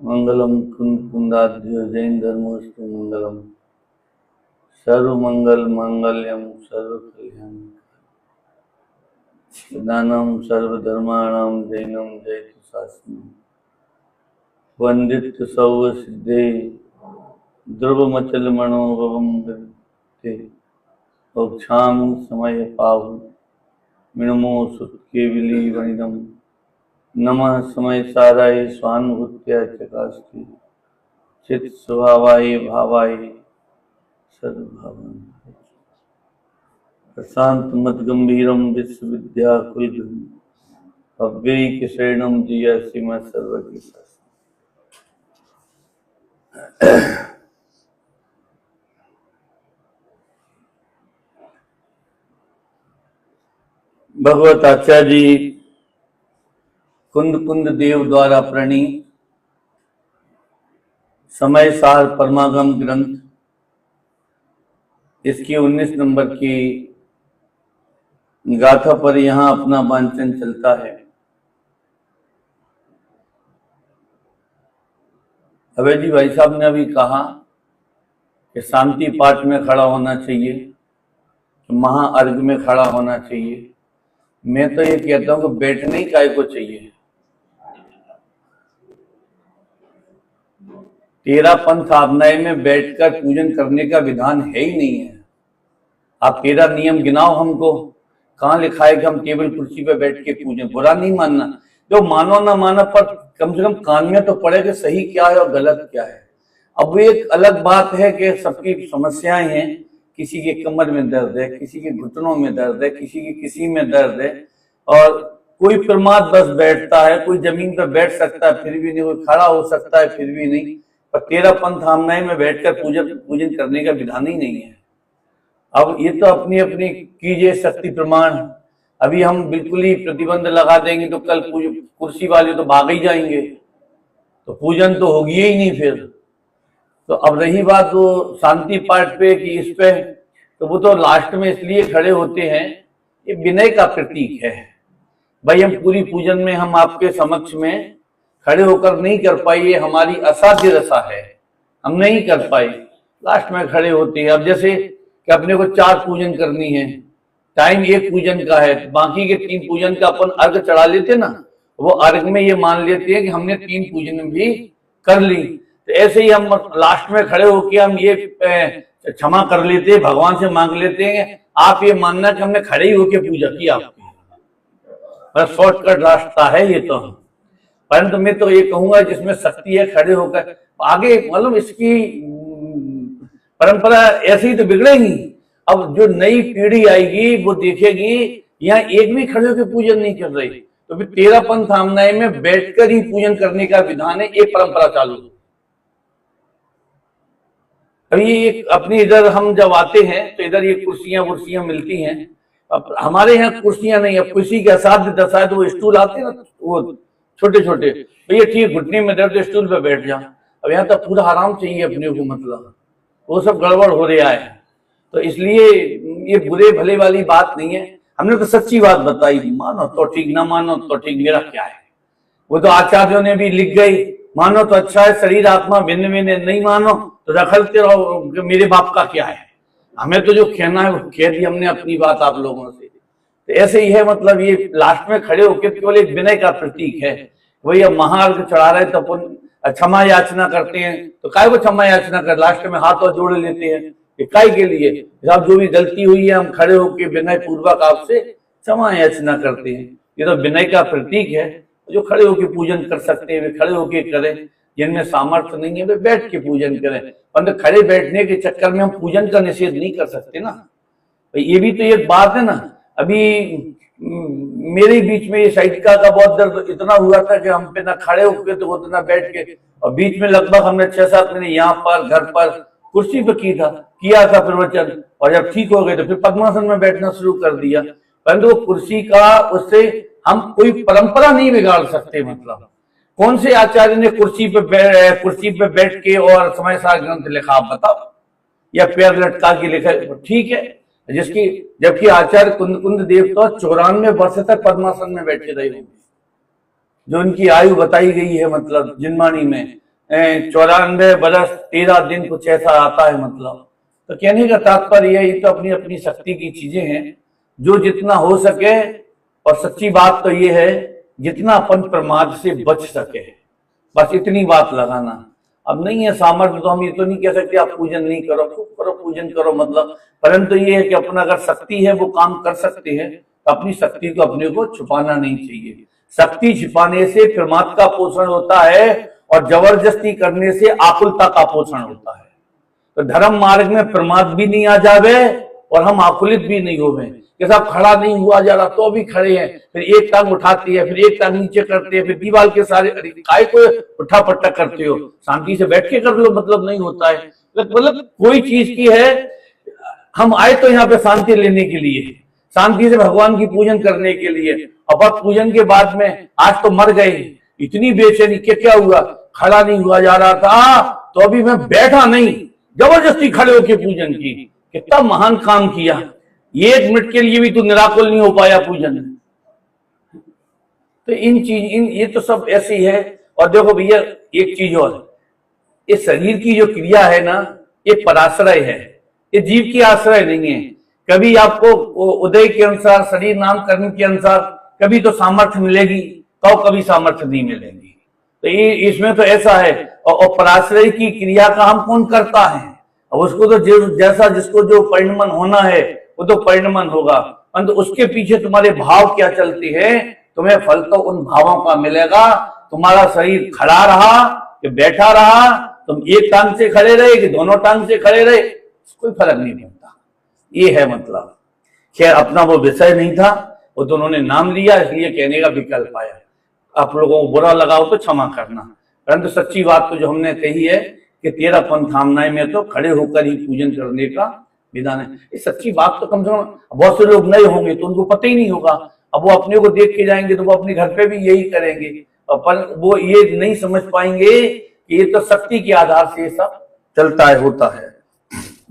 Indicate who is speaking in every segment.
Speaker 1: मंगलम कुंद कुंदाध्य जैन धर्मोस्तु मंगलम सर्वमंगल मांगल्यम सर्व कल्याण दानम सर्वधर्माणां जैनम जयतु शास्त्रम वंदित सौव सिद्धे ध्रुवमचल मनोभवम विदते औक्षाम समय पाहु मिणमो सुत केवली वणिदम नमः समय साराय स्वानुभूत्या चकास्ति चित स्वभावाय भावाय सद्भावम प्रशांत मत गंभीरम विश्वविद्या कुलगुरु अव्ययिक शरणम जिया सीमा सर्वज्ञ भगवत आचार्य जी कुंद कुंद देव द्वारा प्रणीत समय सार परमागम ग्रंथ इसकी 19 नंबर की गाथा पर यहाँ अपना वांचन चलता है। अभय जी भाई साहब ने अभी कहा कि शांति पाठ में खड़ा होना चाहिए, कि महाअर्घ में खड़ा होना चाहिए। मैं तो ये कहता हूं कि बैठने ही काय को चाहिए। तेरा पंथ आपनाए में बैठकर पूजन करने का विधान है ही नहीं है। आप तेरा नियम गिनाओ हमको, कहाँ लिखा है कि हम टेबल कुर्सी पे बैठ के पूजन? बुरा नहीं मानना, जो मानो ना मानो, पर कम से कम कान में तो पड़े कि सही क्या है और गलत क्या है। अब एक अलग बात है कि सबकी समस्याएं हैं, किसी के कमर में दर्द है, किसी के घुटनों में दर्द है, किसी के किसी में दर्द है, और कोई प्रमाद बस बैठता है, कोई जमीन पर बैठ सकता है फिर भी नहीं, कोई खड़ा हो सकता है फिर भी नहीं। पर तेरा पंथ हमनाए में बैठकर पूजन करने का विधान ही नहीं है। अब ये तो अपनी अपनी कीजिए शक्ति प्रमाण। अभी हम बिल्कुल ही प्रतिबंध लगा देंगे तो कल कुर्सी वाले तो भाग ही जाएंगे, तो पूजन तो होगी ही नहीं फिर। तो अब रही बात वो शांति पाठ पे कि इस पे, तो वो तो लास्ट में इसलिए खड़े होते हैं, ये विनय का प्रतीक है। भाई हम पूरी पूजन में हम आपके समक्ष में खड़े होकर नहीं कर पाए, ये हमारी असाध्य दशा है, हम नहीं कर पाए, लास्ट में खड़े होते हैं। अब जैसे कि अपने को 4 पूजन करनी है, टाइम 1 पूजन का है, बाकी के 3 पूजन का अपन अर्घ चढ़ा लेते ना, वो अर्घ में ये मान लेते हैं कि हमने 3 पूजन भी कर ली। तो ऐसे ही हम लास्ट में खड़े होकर हम ये क्षमा कर लेते हैं, भगवान से मांग लेते हैं। आप ये मानना कि हमने खड़े ही होकर पूजा की आपकी, बस शॉर्टकट रास्ता है ये तो। परंतु मैं तो ये कहूंगा जिसमें शक्ति है खड़े होकर आगे, मतलब इसकी परंपरा ऐसे ही तो बिगड़ेगी। अब जो नई पीढ़ी आएगी वो देखेगी यहाँ एक भी खड़े होकर पूजन नहीं कर रही, तो फिर तेरा पंथ हमनाए में बैठकर ही पूजन करने का विधान है, एक परंपरा चालू। अभी एक अपनी इधर हम जब आते हैं तो इधर ये कुर्सियां मिलती हैं। अब हमारे यहाँ कुर्सियां नहीं, अब किसी के असाध्य दशा है तो वो स्टूल आते हैं ना, वो छोटे छोटे, भैया ठीक घुटने में दर्द, स्टूल पे बैठ जा। अब यहाँ तो पूरा आराम चाहिए अपने को, मतलब वो सब गड़बड़ हो रहा है। तो इसलिए ये बुरे भले वाली बात नहीं है, हमने तो सच्ची बात बताई, मानो तो ठीक, ना मानो तो ठीक, मेरा क्या है। वो तो आचार्यों ने भी लिख गई, मानो तो अच्छा है, शरीर आत्मा भिन्न भिन्न, नहीं मानो तो रखलते रहो, मेरे बाप का क्या है। हमें तो जो कहना है वो कह दी हमने अपनी बात आप लोगों से। तो ऐसे ही है, मतलब ये लास्ट में खड़े होकर केवल एक विनय का प्रतीक है। वही अब महाअर्घ चढ़ा रहे तो अपन क्षमा याचना करते हैं, तो काय को क्षमा याचना कर, लास्ट में हाथ और जोड़ लेते हैं, काय के लिए? साहब जो भी गलती हुई है हम खड़े होकर विनय पूर्वक आपसे क्षमा याचना करते हैं। ये तो विनय का प्रतीक है। जो खड़े होकर पूजन कर सकते हैं वे खड़े होकर करें, जिनमें सामर्थ्य नहीं है वे बैठ के पूजन करें। परंतु खड़े बैठने के चक्कर में हम पूजन का निषेध नहीं कर सकते ना, ये भी तो एक बात है ना। अभी मेरे बीच में ये साइटिका का बहुत दर्द इतना हुआ था कि हम पे ना खड़े होके तो उतना बैठ के, और बीच में लगभग हमने 6-7 महीने यहाँ पर घर पर कुर्सी पे किया था प्रवचन, और जब ठीक हो गए तो फिर पद्मासन में बैठना शुरू कर दिया। परंतु वो कुर्सी का, उससे हम कोई परंपरा नहीं बिगाड़ सकते। मतलब कौन से आचार्य ने कुर्सी पे बैठ के और समय सार ग्रंथ लिखा, आप बताओ, या पैर लटका के लिखा? ठीक है, जिसकी जबकि आचार्य कुंद देव तो 94 वर्ष तक पद्मासन में बैठे रहे होंगे, जो उनकी आयु बताई गई है, मतलब जिनमानी में। 94 बरस 13 दिन कुछ ऐसा आता है। मतलब तो कहने का तात्पर्य ये तो अपनी अपनी शक्ति की चीजें हैं, जो जितना हो सके। और सच्ची बात तो ये है, जितना अपन प्रमाद से बच सके, बस इतनी बात लगाना। अब नहीं है सामर्थ्य तो हम ये तो नहीं कह सकते आप पूजन नहीं करो, खूब करो, पूजन करो, मतलब। परंतु ये है कि अपना अगर शक्ति है वो काम कर सकते हैं, तो अपनी शक्ति को अपने को छुपाना नहीं चाहिए। शक्ति छिपाने से प्रमाद का पोषण होता है, और जबरदस्ती करने से आकुलता का पोषण होता है। तो धर्म मार्ग में प्रमाद भी नहीं आ जावे और हम आकुलित भी नहीं होवे कि साहब खड़ा नहीं हुआ जा रहा तो भी खड़े हैं, फिर एक टांग उठाती है, फिर एक टांग नीचे करते हैं, फिर दीवार के सारे काय को उठा पट्टा करते हो, शांति से बैठ के कर लो, मतलब नहीं होता है। मतलब कोई चीज की है, हम आए तो यहाँ पे शांति लेने के लिए, शांति से भगवान की पूजन करने के लिए। अब पूजन के बाद में आज तो मर गए, इतनी बेचैनी कि क्या हुआ, खड़ा नहीं हुआ जा रहा था तो अभी मैं बैठा नहीं, जबरदस्ती खड़े होकर पूजन की। कितना महान काम किया, 1 मिनट के लिए भी तो निराकुल नहीं हो पाया पूजन। तो ये तो सब ऐसी है। और देखो भैया एक चीज और, इस शरीर की जो क्रिया है ना, ये पराश्रय है, ये जीव की आश्रय नहीं है। कभी आपको उदय के अनुसार, शरीर नाम कर्म के अनुसार कभी तो सामर्थ्य मिलेगी, तो कभी सामर्थ्य नहीं मिलेगी। तो ये इसमें तो ऐसा है। और पराश्रय की क्रिया का हम कौन करता है, अब उसको तो जैसा जिसको जो परिणमन होना है वो तो परिणमन होगा, परंतु उसके पीछे तुम्हारे भाव क्या चलते हैं, तुम्हें फल तो उन भावों का मिलेगा। तुम्हारा शरीर खड़ा रहा कि बैठा रहा, तुम एक टांग से खड़े रहे कि दोनों टांग से खड़े रहे, कोई फर्क नहीं पड़ता। ये है मतलब। खैर अपना वो विषय नहीं था, वो तो उन्होंने नाम लिया इसलिए कहने का विकल्प आया। आप लोगों को बुरा लगाओ तो क्षमा करना, परंतु सच्ची बात तो जो हमने कही है कि 13 पंथामनाएं में तो खड़े होकर ही पूजन करने का विधान है। ये सच्ची बात तो कम से कम, बहुत से लोग नए होंगे तो उनको पता ही नहीं होगा। अब वो अपने को देख के जाएंगे तो वो अपने घर पे भी यही करेंगे, पर वो ये नहीं समझ पाएंगे कि ये तो शक्ति के आधार से सब चलता है, होता है।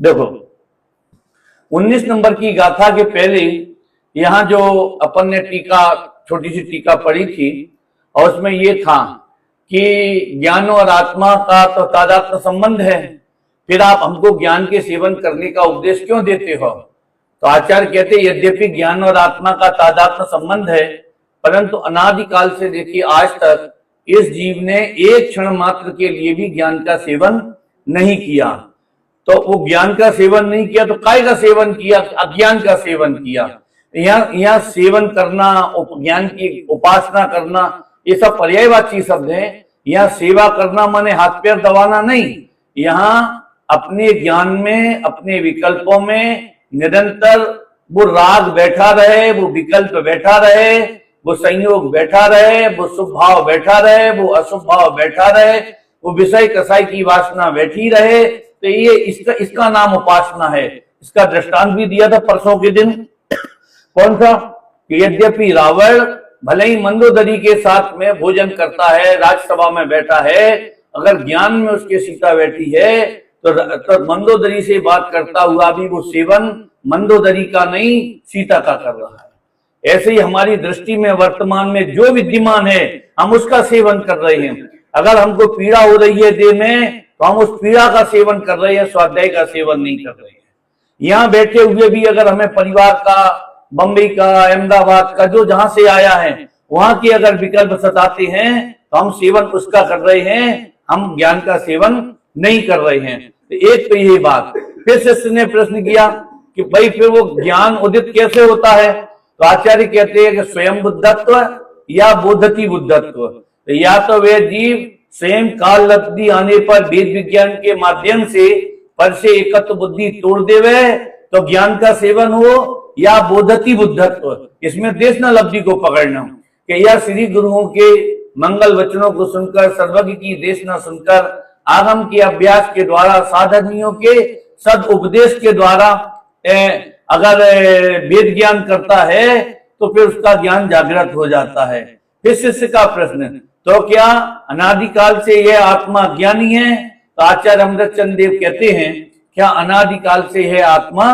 Speaker 1: देखो 19 नंबर की गाथा के पहले यहाँ जो अपन ने टीका, छोटी सी टीका पढ़ी थी, और उसमें ये था कि ज्ञान और आत्मा का तो तादात्म्य संबंध है, फिर आप हमको ज्ञान के सेवन करने का उपदेश क्यों देते हो। तो आचार्य कहते यद्यपि ज्ञान और आत्मा का तादात्म्य संबंध है, परंतु अनादिकाल से देखिए आज तक इस जीव ने एक क्षण मात्र के लिए भी ज्ञान का सेवन नहीं किया। तो वो ज्ञान का सेवन नहीं किया तो काय का सेवन किया, अज्ञान का सेवन किया। यहाँ सेवन करना, ज्ञान की उपासना करना, ये सब पर्यायवाची शब्द हैं। यहाँ सेवा करना माने हाथ पैर दबाना नहीं, यहाँ अपने ज्ञान में, अपने विकल्पों में निरंतर वो राग बैठा रहे, वो विकल्प बैठा रहे, वो संयोग बैठा रहे, वो शुभ भाव बैठा रहे, वो अशुभ भाव बैठा रहे, वो विषय कसाई की वासना बैठी रहे। तो ये इसका नाम उपासना है। इसका दृष्टांत भी दिया था परसों के दिन। कौन सा? कि यद्यपि रावण भले ही मंदोदरी के साथ में भोजन करता है, राजसभा में बैठा है, अगर ज्ञान में उसके सीता बैठी है तो मंदोदरी से बात करता हुआ भी वो सेवन मंदोदरी का नहीं, सीता का कर रहा है। ऐसे ही हमारी दृष्टि में वर्तमान में जो विद्यमान है हम उसका सेवन कर रहे हैं। अगर हमको पीड़ा हो रही है देह में तो हम उस पीड़ा का सेवन कर रहे हैं, स्वाध्याय का सेवन नहीं कर रहे हैं। यहाँ बैठे हुए भी अगर हमें परिवार का, बम्बई का, अहमदाबाद का, जो जहां से आया है वहां के अगर विकल्प सताते हैं तो हम सेवन उसका कर रहे हैं, हम ज्ञान का सेवन नहीं कर रहे हैं। तो एक तो यही बात। फिर शिष्य ने प्रश्न किया कि भाई फिर वो ज्ञान उदित कैसे होता है। तो आचार्य कहते हैं कि स्वयं बुद्धत्व या बोधति बुद्धत्व। तो या तो वे जीव स्वयं काल लब्धि आने पर वेद विज्ञान के माध्यम से पर से एकत्व बुद्धि तोड़ देवे तो ज्ञान का सेवन हो, या बोधति बुद्धत्व, इसमें देश न लब्धि को पकड़ना कि या श्री गुरुओं के मंगल वचनों को सुनकर, सर्वज्ञ की देश न सुनकर, आगम के अभ्यास के द्वारा, साधनियों के सद उपदेश के द्वारा अगर वेद ज्ञान करता है तो फिर उसका ज्ञान जागृत हो जाता है। फिर शिष्य का प्रश्न, तो क्या अनादिकाल से यह आत्मा ज्ञानी है? तो आचार्य अमृतचंद देव कहते हैं क्या अनादिकाल से यह आत्मा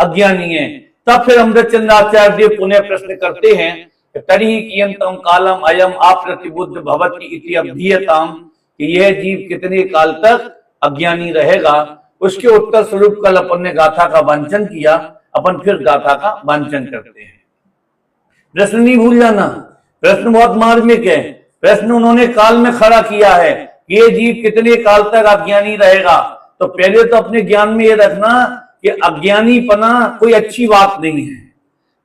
Speaker 1: अज्ञानी है? तब फिर अमृतचंद आचार्य देव पुनः प्रश्न करते हैं तरी कियंतम कालम अयम अप्रतिबुद्ध भवति इति अभिधीयताम, कि यह जीव कितने काल तक अज्ञानी रहेगा। उसके उत्तर स्वरूप कल अपन ने गाथा का वांचन किया, अपन फिर गाथा का वांचन करते हैं। प्रश्न नहीं भूल जाना, प्रश्न बहुत मार्मिक है। प्रश्न उन्होंने काल में खड़ा किया है कि ये जीव कितने काल तक अज्ञानी रहेगा। तो पहले तो अपने ज्ञान में ये रखना कि अज्ञानीपना कोई अच्छी बात नहीं है।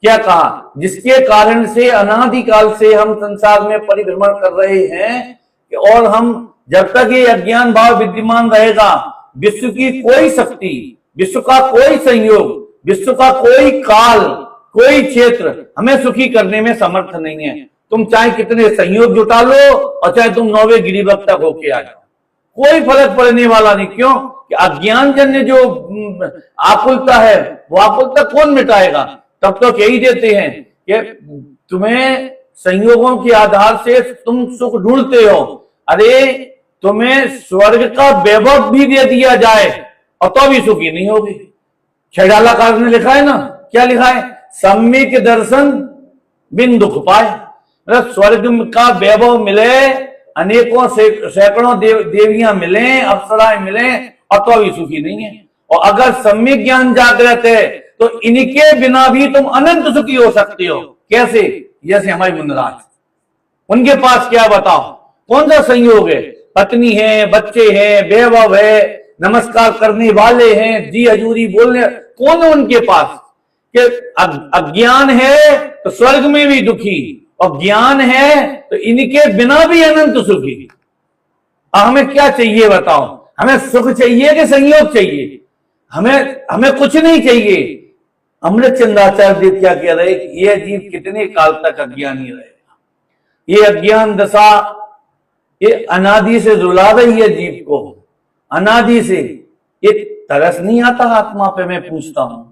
Speaker 1: क्या कहा? जिसके कारण से अनादिकाल से हम संसार में परिभ्रमण कर रहे हैं और हम जब तक ये अज्ञान भाव विद्यमान रहेगा, विश्व की कोई शक्ति, विश्व का कोई संयोग, विश्व का कोई काल, कोई क्षेत्र हमें सुखी करने में समर्थ नहीं है। तुम चाहे कितने संयोग जुटा लो और चाहे तुम 9वें गिरिवक तक होके आ जाओ, कोई फर्क पड़ने वाला नहीं। क्यों? कि अज्ञान जन्य जो आकुलता है वो आकुलता कौन मिटाएगा? तब तो यही देते हैं कि तुम्हें संयोगों के आधार से तुम सुख ढूंढते हो। अरे तुम्हें स्वर्ग का वैभव भी दे दिया जाए और तो भी सुखी नहीं होगी। छैडालाकार ने लिखा है ना, क्या लिखा है? सम्यक दर्शन बिन दुख पाए। मतलब स्वर्ग का वैभव मिले, अनेकों सैकड़ों देवियां मिले, अप्सराएं मिले और तो भी सुखी नहीं है। और अगर सम्यक ज्ञान जागृत है तो इनके बिना भी तुम अनंत सुखी हो सकते हो। कैसे? जैसे हमारे मुनराज, उनके पास क्या बताओ, कौन सा संयोग है? पत्नी है, बच्चे हैं, वैभव है, नमस्कार करने वाले हैं, जी हजूरी बोलने, कौन है उनके पास? कि अज्ञान है तो स्वर्ग में भी दुखी, और ज्ञान है तो इनके बिना भी अनंत सुखी। हमें क्या चाहिए बताओ? हमें सुख चाहिए कि संयोग चाहिए? हमें कुछ नहीं चाहिए। अमृत चंद्राचार्य देव क्या कह रहे कि यह जीव कितने काल तक अज्ञानी रहेगा। ये अज्ञान दशा ये अनादि से रुला रही है जीव को, अनादि से। ये तरस नहीं आता आत्मा पे? मैं पूछता हूं,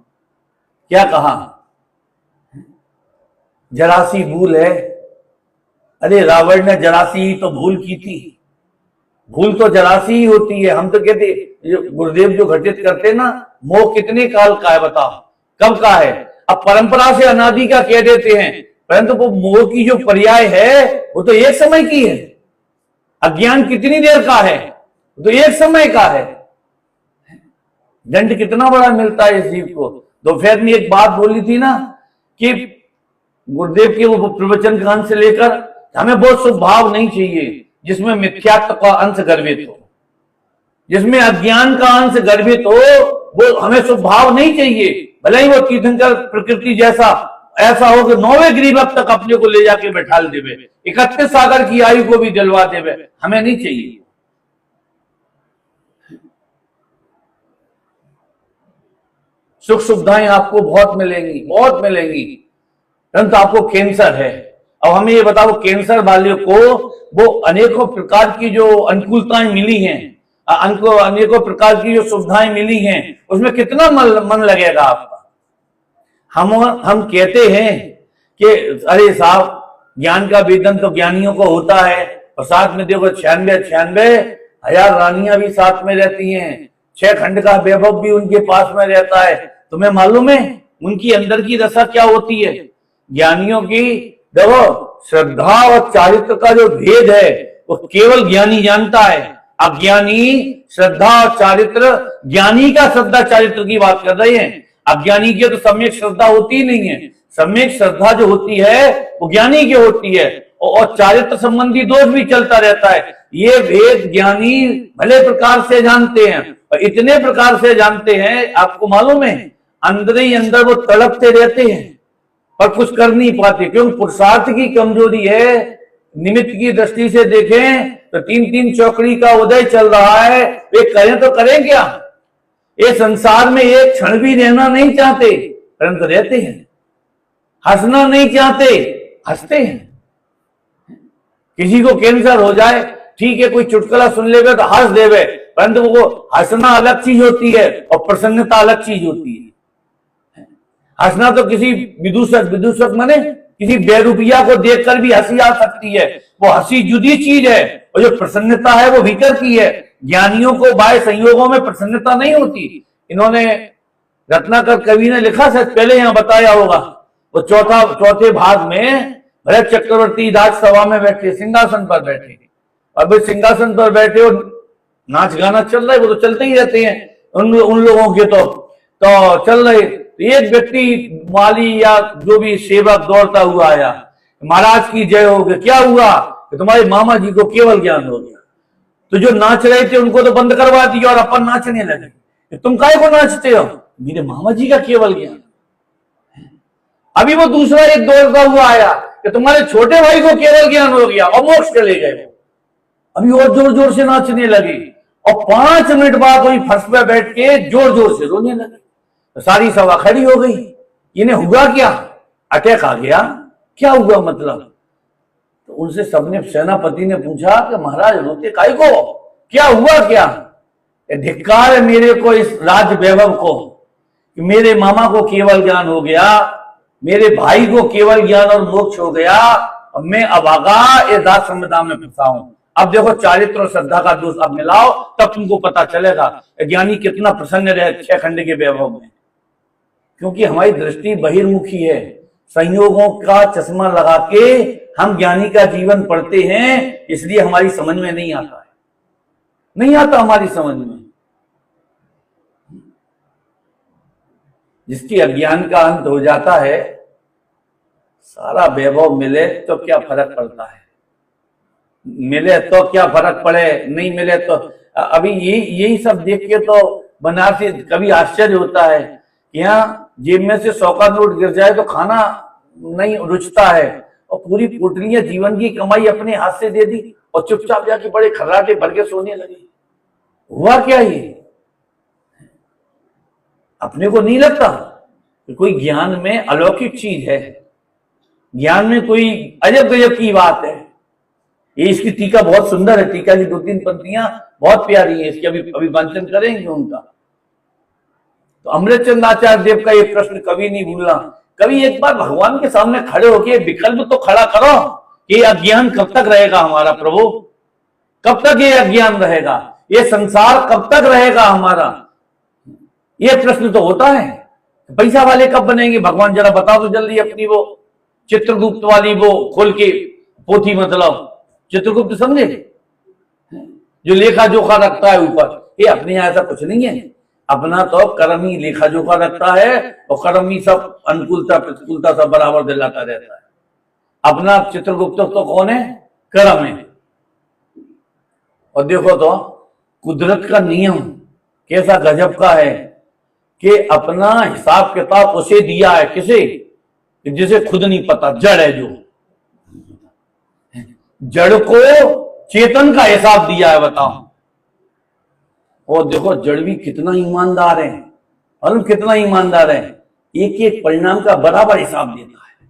Speaker 1: क्या कहा? जरासी भूल है। अरे रावण ने जरासी ही तो भूल की थी। भूल तो जरासी ही होती है। हम तो कहते, गुरुदेव जो घटित करते ना, मोह कितने काल का है बताओ, कब का है? अब परंपरा से अनादि का कह देते हैं, परंतु वो मोह की जो पर्याय है वो तो एक समय की है। अज्ञान कितनी देर का है? तो एक समय का है। दंड कितना बड़ा मिलता है इस जीव को। दोपहर में एक बात बोली थी ना कि गुरुदेव के वो प्रवचन कान से लेकर हमें वो स्वभाव नहीं चाहिए जिसमें मिथ्यात्व का अंश गर्भित हो, जिसमें अज्ञान का अंश गर्भित हो। वो हमें स्वभाव नहीं चाहिए। भले ही वो तीर्थंकर प्रकृति जैसा ऐसा हो कि 9वें गिरिवक तक अपने को ले जाके बैठा देवे, 31 सागर की आयु को भी दिलवा देवे, हमें नहीं चाहिए। सुख सुविधाएं आपको बहुत मिलेंगी, बहुत मिलेंगी, परंतु आपको कैंसर है। अब हमें ये बताओ, कैंसर वाले को वो अनेकों प्रकार की जो अनुकूलताएं मिली हैं, अनेकों प्रकार की जो सुविधाएं मिली हैं, उसमें कितना मन लगेगा आपका? हम कहते हैं कि अरे साहब, ज्ञान का वेतन तो ज्ञानियों को होता है, और साथ में देखो 96 हजार रानियां भी साथ में रहती हैं, 6 खंड का वैभव भी उनके पास में रहता है। तुम्हें मालूम है उनकी अंदर की दशा क्या होती है? ज्ञानियों की देखो, श्रद्धा और चारित्र का जो भेद है वो केवल ज्ञानी जानता है। अज्ञानी श्रद्धा और चारित्र, ज्ञानी का श्रद्धा चारित्र की बात कर रहे हैं, अज्ञानी की तो सम्यक श्रद्धा होती ही नहीं है। सम्यक श्रद्धा जो होती है वो ज्ञानी की होती है, और चारित्र संबंधी दोष भी चलता रहता है। ये भेद ज्ञानी भले प्रकार से जानते हैं, और इतने प्रकार से जानते हैं, आपको मालूम है अंदर ही अंदर वो तड़पते रहते हैं पर कुछ कर नहीं पाते, क्योंकि पुरुषार्थ की कमजोरी है। निमित्त की दृष्टि से देखें तो 3-3 चौकड़ी का उदय चल रहा है, वे करें तो करें क्या? ये संसार में एक क्षण भी रहना नहीं चाहते, परंतु रहते हैं। हंसना नहीं चाहते, हंसते हैं। किसी को कैंसर हो जाए, ठीक है, कोई चुटकुला सुन लेगा तो हंस देवे, परंतु वो हंसना अलग चीज होती है और प्रसन्नता अलग चीज होती है। हंसना तो किसी विदूषक माने किसी बेरुपिया को देखकर भी हंसी आ सकती है, वो हंसी जुदी चीज है, और जो प्रसन्नता है वो भीतर की है। ज्ञानियों को बाह्य संयोगों में प्रसन्नता नहीं होती। इन्होंने रत्नाकर कवि ने लिखा, शायद पहले यहां बताया होगा, वो चौथे भाग में भरत चक्रवर्ती राजसभा में बैठे, सिंहासन पर बैठे, अब सिंहासन पर बैठे हो, नाच गाना चल रहा है, वो तो चलते ही रहते हैं उन लोगों के तो चल रहे। एक व्यक्ति माली या जो भी सेवक दौड़ता हुआ आया, महाराज की जय हो गई। क्या हुआ? कि तुम्हारे मामा जी को केवल ज्ञान हो गया। तो जो नाच रहे थे उनको तो बंद करवा दिया और अपन नाचने लगे। तुम काहे को नाचते हो? मेरे मामा जी का केवल ज्ञान। अभी वो दूसरा एक दौड़ता हुआ आया कि तुम्हारे छोटे भाई को केवल ज्ञान हो गया और मोक्ष चले गए। अभी और जोर जोर से नाचने लगे और 5 मिनट बाद वही फर्श पे बैठ के जोर जोर से रोने लगे। तो सारी सभा खड़ी हो गई। इन्हें हुआ क्या? अटैक आ गया? क्या हुआ मतलब? तो उनसे सबने, सेनापति ने पूछा कि महाराज रोते काहे को? क्या हुआ? क्या धिक्कार है मेरे को इस राज वैभव को कि मेरे मामा को केवल ज्ञान हो गया, मेरे भाई को केवल ज्ञान और मोक्ष हो गया, और मैं अभागा ये दास संविदा में फंसा हूं। अब देखो चारित्र और श्रद्धा का दोष अब मिलाओ, तब तुमको पता चलेगा ज्ञानी कितना प्रसन्न रहे 6 खंड के वैभव में। क्योंकि हमारी दृष्टि बहिर्मुखी है, संयोगों का चश्मा लगा के हम ज्ञानी का जीवन पढ़ते हैं, इसलिए हमारी समझ में नहीं आता है, नहीं आता हमारी समझ में। जिसकी अज्ञान का अंत हो जाता है, सारा वैभव मिले तो क्या फर्क पड़ता है, मिले तो क्या फर्क पड़े, नहीं मिले तो। अभी यही सब देख के तो बनारसी कभी आश्चर्य होता है कि यहाँ जेब में से 100 का नोट गिर जाए तो खाना नहीं रुचता है, और पूरी पोटलियां जीवन की कमाई अपने हाथ से दे दी और चुपचाप जाके बड़े खर्राटे भर के सोने लगे। हुआ क्या? ये अपने को नहीं लगता कि कोई ज्ञान में अलौकिक चीज है, ज्ञान में कोई अजब गजब की बात है। ये इसकी टीका बहुत सुंदर है, टीका की 2-3 पंक्तियां बहुत प्यारी है, इसकी अभी वांचन करेंगे उनका। तो अमृतचंद आचार्य देव का एक प्रश्न कभी नहीं भूलना। कभी एक बार भगवान के सामने खड़े होके विकल्प तो खड़ा करो कि अज्ञान कब तक रहेगा हमारा प्रभु, कब तक ये अज्ञान रहेगा, ये संसार कब तक रहेगा हमारा, ये प्रश्न तो होता है। पैसा वाले कब बनेंगे भगवान, जरा बताओ तो जल्दी अपनी वो चित्रगुप्त वाली वो खोल के पोथी, मतलब चित्रगुप्त समझे, जो लेखा जोखा रखता है ऊपर। ये अपने यहां ऐसा कुछ नहीं है, अपना तो कर्म ही लेखा जोखा रखता है और कर्म ही सब अनुकूलता प्रतिकूलता सब बराबर दिलाता रहता है। अपना चित्रगुप्त तो कौन है? कर्म है। और देखो तो कुदरत का नियम कैसा गजब का है कि अपना हिसाब किताब उसे दिया है, किसे? जिसे खुद नहीं पता, जड़ है जो, जड़ को चेतन का हिसाब दिया है, बताओ। और देखो जड़ भी कितना ईमानदार है, और कितना ईमानदार है, एक एक परिणाम का बराबर हिसाब देता है।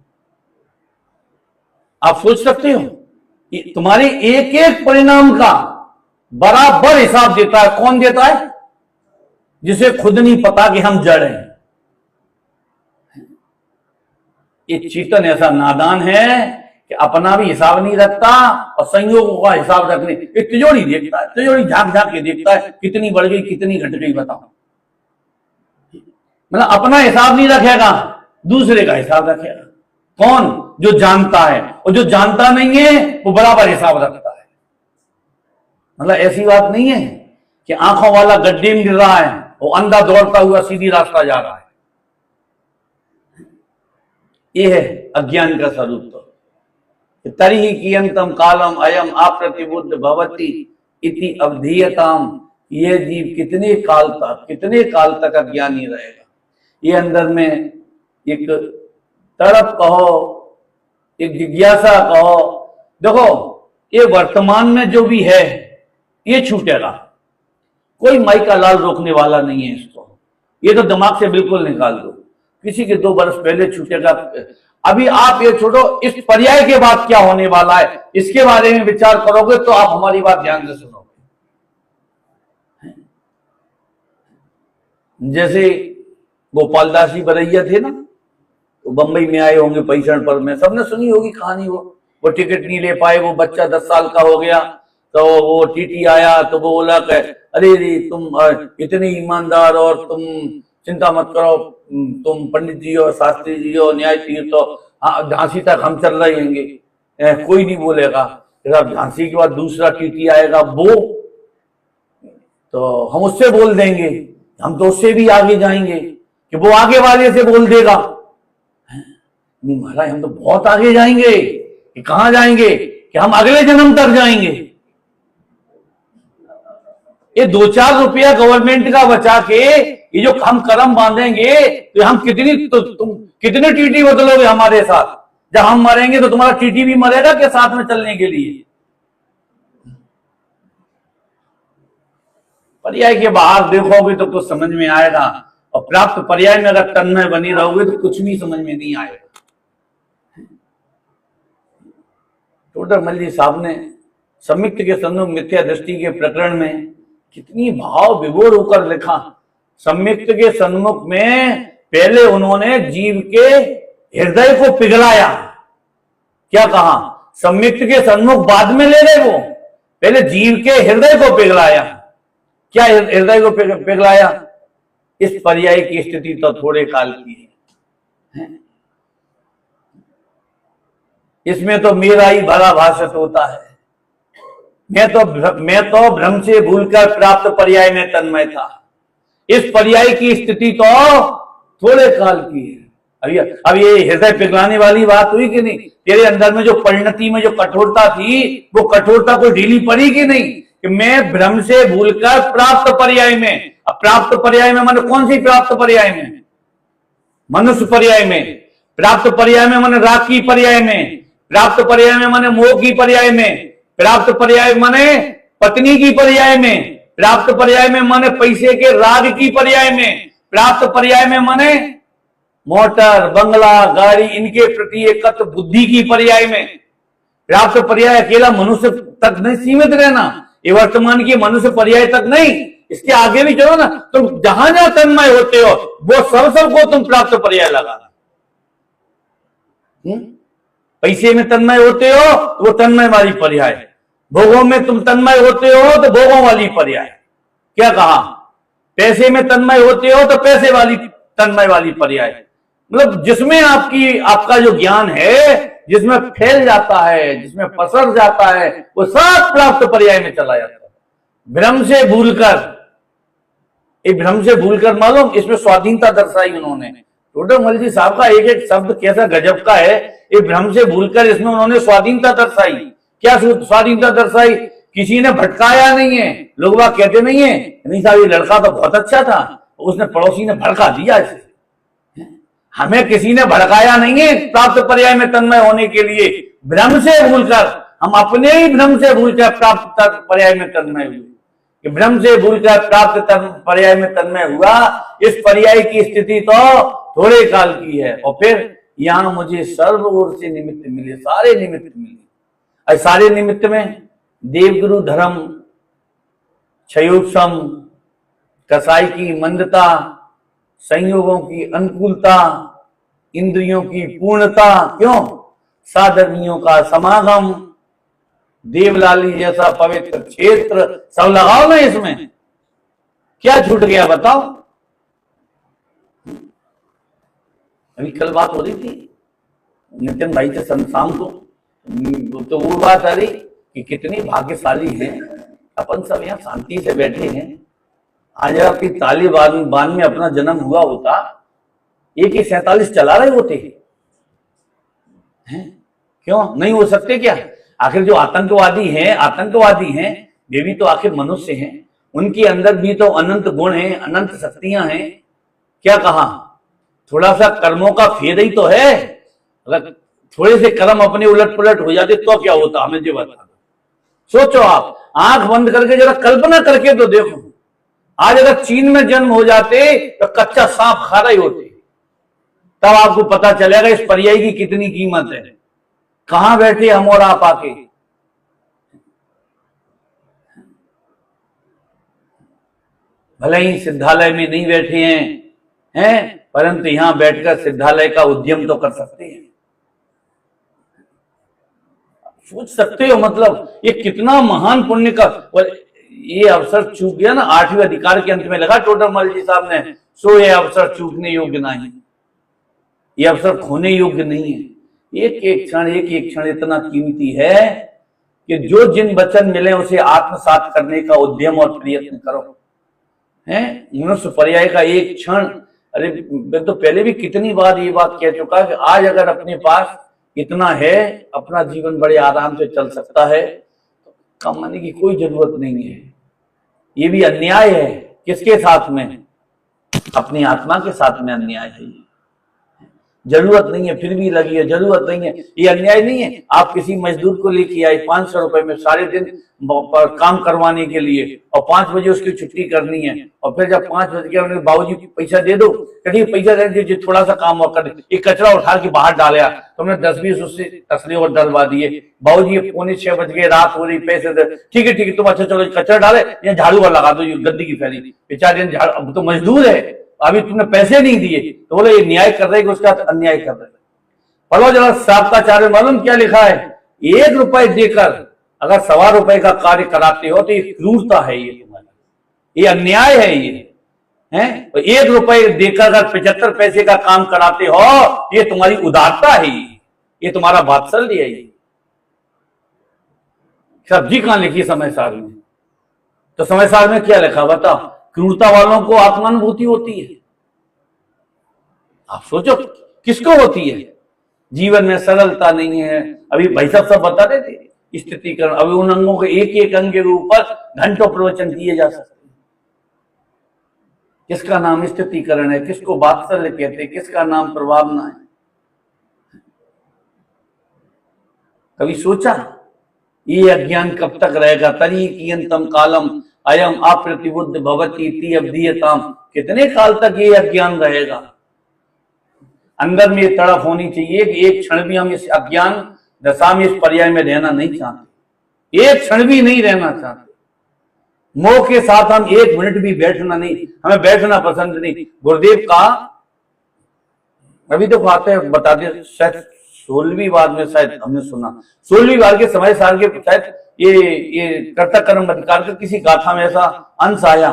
Speaker 1: आप सोच सकते हो तुम्हारे एक एक परिणाम का बराबर हिसाब देता है। कौन देता है? जिसे खुद नहीं पता कि हम जड़ हैं। ये चेतन ऐसा नादान है कि अपना भी हिसाब नहीं रखता और संयोगों का हिसाब रखने, एक तिजोरी देखता है, तिजोरी झांक झांक के देखता है कितनी बढ़ गई कितनी घट गई, बताओ। मतलब अपना हिसाब नहीं रखेगा, दूसरे का हिसाब रखेगा। कौन? जो जानता है, और जो जानता नहीं है वो बराबर हिसाब रखता है। मतलब ऐसी बात नहीं है कि आंखों वाला गड्ढे में गिर रहा है, वो अंधा दौड़ता हुआ सीधी रास्ता जा रहा है। ये है अज्ञान का स्वरूप। तो तरी कियंतम कालम अयम अप्रतिबुद्ध भवति इति अवधीयताम। ये जीव कितने काल तक अज्ञानी रहेगा। ये अंदर में एक तड़प कहो, एक जिज्ञासा कहो। देखो ये वर्तमान में जो भी है ये छूटेगा, कोई माई का लाल रोकने वाला नहीं है इसको। ये तो दिमाग से बिल्कुल निकाल दो, किसी के 2 वर्ष पहले छूटेगा। अभी आप ये छोड़ो, इस पर्याय के बाद क्या होने वाला है इसके बारे में विचार करोगे तो आप हमारी बात ध्यान से सुनोगे। जैसे गोपालदास जी बरैया थे ना, तो बंबई में आए होंगे पैसठ पर में, सबने सुनी होगी कहानी। वो टिकट नहीं ले पाए, वो बच्चा 10 साल का हो गया, तो वो टीटी आया तो वो बोला कि अरे रे तुम इतने ईमानदार और तुम चिंता मत करो, तुम पंडित जी हो, शास्त्री जी हो, न्याय तीर्थ हो, झांसी तक हम चल रहे होंगे, कोई नहीं बोलेगा। फिर अब झांसी के बाद दूसरा टीटी आएगा वो, तो हम उससे बोल देंगे, हम तो उससे भी आगे जाएंगे कि वो आगे वाले से बोल देगा। नहीं महाराज, हम तो बहुत आगे जाएंगे। कि कहां जाएंगे? कि हम अगले जन्म तक जाएंगे। ये 2-4 रुपया गवर्नमेंट का बचा के ये जो हम कदम बांधेंगे, तो हम तुम कितने टीटी बदलोगे हमारे साथ? जब हम मरेंगे तो तुम्हारा टीटी भी मरेगा क्या साथ में चलने के लिए? पर्याय के बाहर देखोगे तो कुछ समझ में आएगा, और प्राप्त पर्याय में अगर तन्मय बनी रहोगे तो कुछ भी समझ में नहीं आएगा। टोडरमल जी साहब ने संयुक्त के सन्मुख मिथ्या दृष्टि के प्रकरण में कितनी भाव विभोर होकर लिखा। संयुक्त के सन्मुख में पहले उन्होंने जीव के हृदय को पिघलाया। क्या कहा? संयुक्त के सन्मुख बाद में ले गए, वो पहले जीव के हृदय को पिघलाया। क्या हृदय को पिघलाया? इस पर्याय की स्थिति तो थोड़े काल की है, इसमें तो मेरा ही भला भाषित होता है। मैं तो भ्रम से भूलकर प्राप्त पर्याय में तन्मय था। इस पर्याय की स्थिति तो थोड़े काल की है। अब ये हृदय पिघलाने वाली बात हुई कि नहीं? तेरे अंदर में जो परिणति में जो कठोरता थी, वो कठोरता को ढीली पड़ी कि नहीं? कि मैं भ्रम से भूलकर प्राप्त पर्याय में, अब प्राप्त पर्याय में माने कौन सी प्राप्त पर्याय में? मनुष्य पर्याय में। प्राप्त पर्याय में माने राग की पर्याय में। प्राप्त पर्याय में माने मोह की पर्याय में। प्राप्त पर्याय माने पत्नी की पर्याय में। प्राप्त पर्याय में माने पैसे के राग की पर्याय में। प्राप्त पर्याय में माने मोटर, बंगला, गाड़ी, इनके प्रति एकत्र बुद्धि की पर्याय में। प्राप्त पर्याय अकेला मनुष्य तक नहीं सीमित रहना, ये वर्तमान की मनुष्य पर्याय तक नहीं, इसके आगे भी चलो ना। तुम जहां जहां तन्मय होते हो वो सब को तुम प्राप्त पर्याय लगाना। पैसे में तन्मय होते हो तो वो तन्मय वाली पर्याय, भोगों में तुम तन्मय होते हो तो भोगों वाली पर्याय। क्या कहा? पैसे में तन्मय होते हो तो पैसे वाली तन्मय वाली पर्याय। मतलब जिसमें आपका जो ज्ञान है, जिसमें फैल जाता है, जिसमें पसर जाता है, वो सब प्राप्त पर्याय में चला जाता है। भ्रम से भूलकर, ये भ्रम से भूलकर मालूम, इसमें स्वाधीनता दर्शाई उन्होंने। टोडरमल जी साहब का एक एक शब्द कैसा गजब का है। ये भ्रम से भूलकर, इसमें उन्होंने स्वाधीनता दर्शाई। क्या स्वाधीनता दर्शाई? किसी ने भटकाया नहीं है। लोग बात कहते नहीं है, नहीं साहब ये लड़का तो बहुत अच्छा था, उसने पड़ोसी ने भड़का दिया इसे। हमें किसी ने भड़काया नहीं है प्राप्त पर्याय में तन्मय होने के लिए। भ्रम से भूलकर, हम अपने ही भ्रम से भूलकर प्राप्त पर्याय में तन्मय हुए। भ्रम से भूलकर प्राप्त पर्याय में तन्मय हुआ। इस पर्याय की स्थिति तो थोड़े काल की है, और फिर यहां मुझे सर्व ओर से निमित्त मिले, सारे निमित्त मिले। सारे निमित्त में देवगुरु धर्म, क्षयोत्सम, कसाई की मंदता, संयोगों की अनुकूलता, इंद्रियों की पूर्णता, क्यों? साधर्मियों का समागम, देवलाली जैसा पवित्र क्षेत्र, सब लगाओ ना इसमें। क्या छूट गया बताओ? अभी कल बात हो रही थी नितिन भाई से शाम को, तो वो बात आ रही कि कितनी भाग्यशाली हैं अपन, सब यहाँ शांति से बैठे हैं। आज आपकी तालिबान में अपना जन्म हुआ होता, AK-47 चला रहे होते हैं। क्यों नहीं हो सकते क्या? आखिर जो आतंकवादी हैं वे भी तो आखिर मनुष्य हैं। उनके अंदर भी तो अनंत गुण हैं, अनंत शक्तियां हैं। क्या कहा? थोड़ा सा कर्मों का फेर ही तो है। अगर थोड़े से कर्म अपने उलट पुलट हो जाते तो क्या होता, हमें जो बता दो। सोचो, आप आंख बंद करके जरा कल्पना करके तो देखो, आज अगर चीन में जन्म हो जाते तो कच्चा सांप खा रहे होते, तब आपको पता चलेगा इस पर्याय की कितनी कीमत है। कहां बैठे हम और आप आके। भले ही सिद्धालय में नहीं बैठे हैं, परंतु यहां बैठकर सिद्धालय का उद्यम तो कर सकते हैं। सोच सकते हो, मतलब ये कितना महान पुण्य का ये अवसर चूक गया ना। 8वें अधिकार के अंत में लगा टोडरमल जी साहब ने, सो ये अवसर चूकने योग्य नहीं, ये अवसर खोने योग्य नहीं है। एक एक क्षण इतना कीमती है कि जो जिन वचन मिले उसे आत्मसात करने का उद्यम और प्रयत्न करो। है मनुष्य पर्याय का एक क्षण, अरे मैं तो पहले भी कितनी बार ये बात कह चुका कि आज अगर अपने पास इतना है, अपना जीवन बड़े आराम से चल सकता है, तो कमाने की कोई जरूरत नहीं है। ये भी अन्याय है। किसके साथ में? अपनी आत्मा के साथ में अन्याय है। जरूरत नहीं है फिर भी लगी है, जरूरत नहीं है, ये अन्याय नहीं है। आप किसी मजदूर को लेके आए 500 रुपए में सारे दिन काम करवाने के लिए, और 5 बजे उसकी छुट्टी करनी है, और फिर जब 5 बज गया उन्हें बाबूजी पैसा दे दो, कहीं पैसा दे दीजिए, थोड़ा सा काम और कर, एक कचरा उठा के बाहर डाला, तुमने 10-20 उससे तसले और डलवा दिए। बाबूजी 5:45 बज गए, रात हो रही, पैसे दे, ठीक है तुम अच्छा चलो कचरा डाले या झाड़ू और लगा दो, गंदगी की फैली, बेचारे झाड़ू, अब तो मजदूर है, अभी तुमने पैसे नहीं दिए, तो बोले ये न्याय कर रहे कि उसका अन्याय कर रहे। पढ़ो जरा शास्त्राचार्य, मालूम क्या लिखा है? 1 रुपए देकर अगर 1.25 रुपए का कार्य कराते हो तो ये क्रूरता है, ये तुम्हारा, ये अन्याय है, ये है। तो 1 रुपए देकर अगर 75 पैसे का काम कराते हो, ये तुम्हारी उदारता है, ये तुम्हारा वात्सल्य है। ये सब्जी कहां लिखी समय सार में? तो समय सार में क्या लिखा बताओ? क्रूरता वालों को आत्मानुभूति होती है। आप सोचो किसको होती है? जीवन में सरलता नहीं है। अभी भाई साहब सब बता रहे थे स्थितिकरण, अभी उन अंगों के एक अंग के ऊपर घंटों प्रवचन किए जा सकते हैं। किसका नाम स्थितिकरण है, किसको वात्सल्य कहते हैं, किसका नाम प्रभावना है? कभी सोचा ये अज्ञान कब तक रहेगा? तरी कियंतम कालम अयम अप्रतिबुद्ध भवति इति अवधीयताम। कितने काल तक ये अज्ञान रहेगा? अंदर में ये तड़प होनी चाहिए कि एक क्षण भी हम इस अज्ञान दशा में, इस पर्याय में रहना नहीं चाहते, एक क्षण भी नहीं रहना चाहते। मोह के साथ हम 1 मिनट भी बैठना नहीं, हमें बैठना पसंद नहीं। गुरुदेव का अभी तो आते हैं, बता दिया शायद 16वीं बार में, शायद हमने सुना 16वीं बार के समय साल के शायद ये कर्ता कर्म अधिकार का किसी गाथा में ऐसा अंश आया,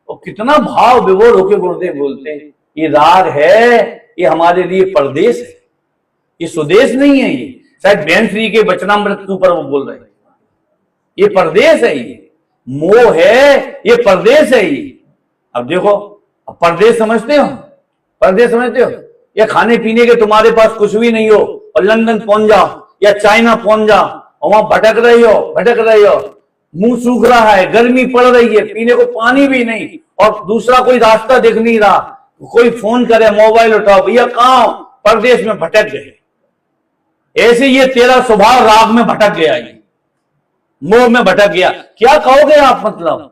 Speaker 1: और कितना भाव विभोर होके गुरुदेव बोलते हैं, ये राग है, ये हमारे लिए परदेश है, ये स्वदेश नहीं है। ये शायद बहन श्री के वचनामृत के ऊपर वो बोल रहे हैं, ये परदेश है, ये मोह है, ये परदेश है। ये अब देखो, अब परदेश समझते हो? परदेश समझते हो? या खाने पीने के तुम्हारे पास कुछ भी नहीं हो और लंदन पहुंच जाओ या चाइना पहुंच जाओ और वहां भटक रही हो, मुंह सूख रहा है, गर्मी पड़ रही है, पीने को पानी भी नहीं, और दूसरा कोई रास्ता दिख नहीं रहा, कोई फोन करे, मोबाइल उठाओ, भैया कहां हो? परदेश में भटक गए। ऐसे ये तेरा स्वभाव राग में भटक गया, ये मोह में भटक गया। क्या कहोगे आप? मतलब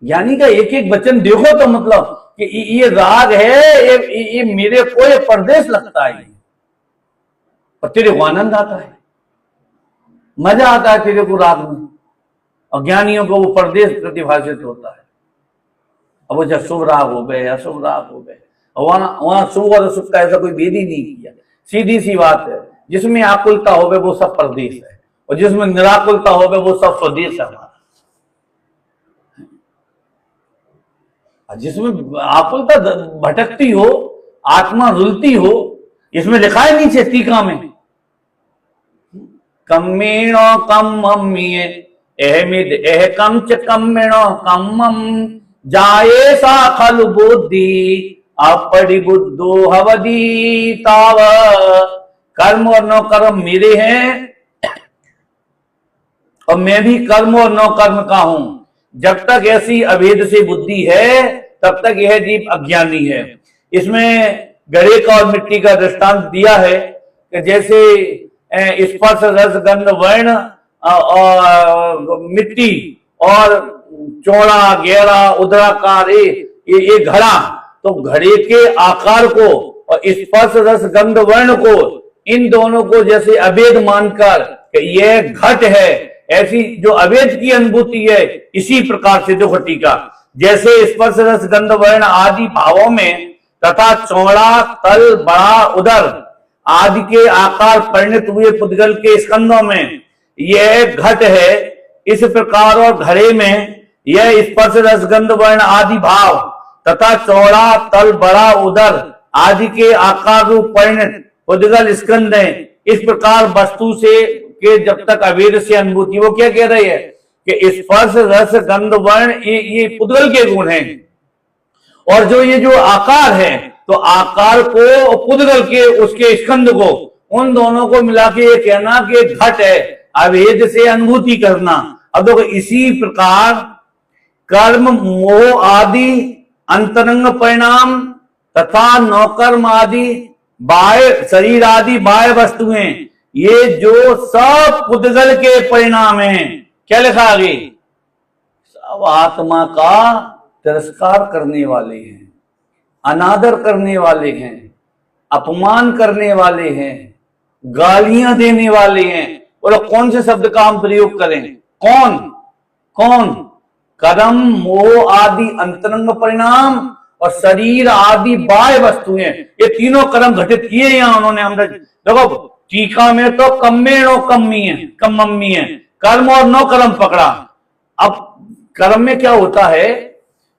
Speaker 1: ज्ञानी का एक एक वचन देखो तो मतलब कि ये राग है, ये मेरे को ये परदेश लगता है, और तेरे को आनंद आता है, मजा आता है तेरे को राग में, और ज्ञानियों को वो परदेश प्रतिभाषित होता है। अब वो जब शुभ राग हो गए, अशुभ राग हो गए, और वहां शुभ और अशुभ का ऐसा कोई भेद ही नहीं किया। सीधी सी बात है, जिसमें आकुलता हो गए वो सब परदेश है, और जिसमें निराकुलता हो गए वो सब स्वदेश है हमारा। जिसमें आकुलता भटकती हो, आत्मा रुलती हो, इसमें लिखा है नीचे टीका में, कम्मेणो कम्मम्मिये एहमिद एह कम च कम्मेणो कम्मम जाये सा खलु बुद्धि अपरि बुद्धो हवदी ताव। कर्म और नो कर्म मेरे हैं, और मैं भी कर्म और नो कर्म का हूं। जब तक ऐसी अभेद से बुद्धि है तब तक यह जीव अज्ञानी है। इसमें घड़े का और मिट्टी का दृष्टांत दिया है कि जैसे स्पर्श रस गंध वर्ण और मिट्टी और चौड़ा गहरा उदराकार ये घड़ा, तो घड़े के आकार को और स्पर्श रस गंध वर्ण को, इन दोनों को जैसे अभेद मानकर कि यह घट है, ऐसी जो अभेद की अनुभूति है, इसी प्रकार से देखो टीका, जैसे स्पर्श रस गंध वर्ण आदि भावों में तथा चौड़ा तल बड़ा उदर आदि के आकार परिणत हुए पुद्गल के स्कंदों में यह घट है, इस प्रकार और घड़े में यह स्पर्श रस गंध वर्ण आदि भाव तथा चौड़ा तल बड़ा उदर आदि के आकार रूप परिणत पुद्गल स्कंद है। इस प्रकार वस्तु से के जब तक अवेद से अनुभूति, वो क्या कह रही है कि स्पर्श रस गंध वर्ण ये पुद्गल के गुण हैं, और जो ये जो आकार है, तो आकार को पुद्गल के उसके स्कंद को, उन दोनों को मिला के ये कहना कि घट है, अवेद से अनुभूति करना। अब देखो इसी प्रकार कर्म मोह आदि अंतरंग परिणाम तथा नौकर्म आदि बाह्य शरीर आदि बाह्य वस्तुएं, ये जो सब पुद्गल के परिणाम हैं, क्या लिखा आगे, सब आत्मा का तिरस्कार करने वाले हैं, अनादर करने वाले हैं, अपमान करने वाले हैं, गालियां देने वाले हैं। और कौन से शब्द का हम प्रयोग करें, कौन कौन, कर्म मोह आदि अंतरंग परिणाम और शरीर आदि बाह्य वस्तुएं, ये तीनों कर्म घटित किए यहां उन्होंने। हमने देखो टीका में तो कम्मेणो कम्मी है, कम्मी है, कर्म और नो कर्म पकड़ा। अब कर्म में क्या होता है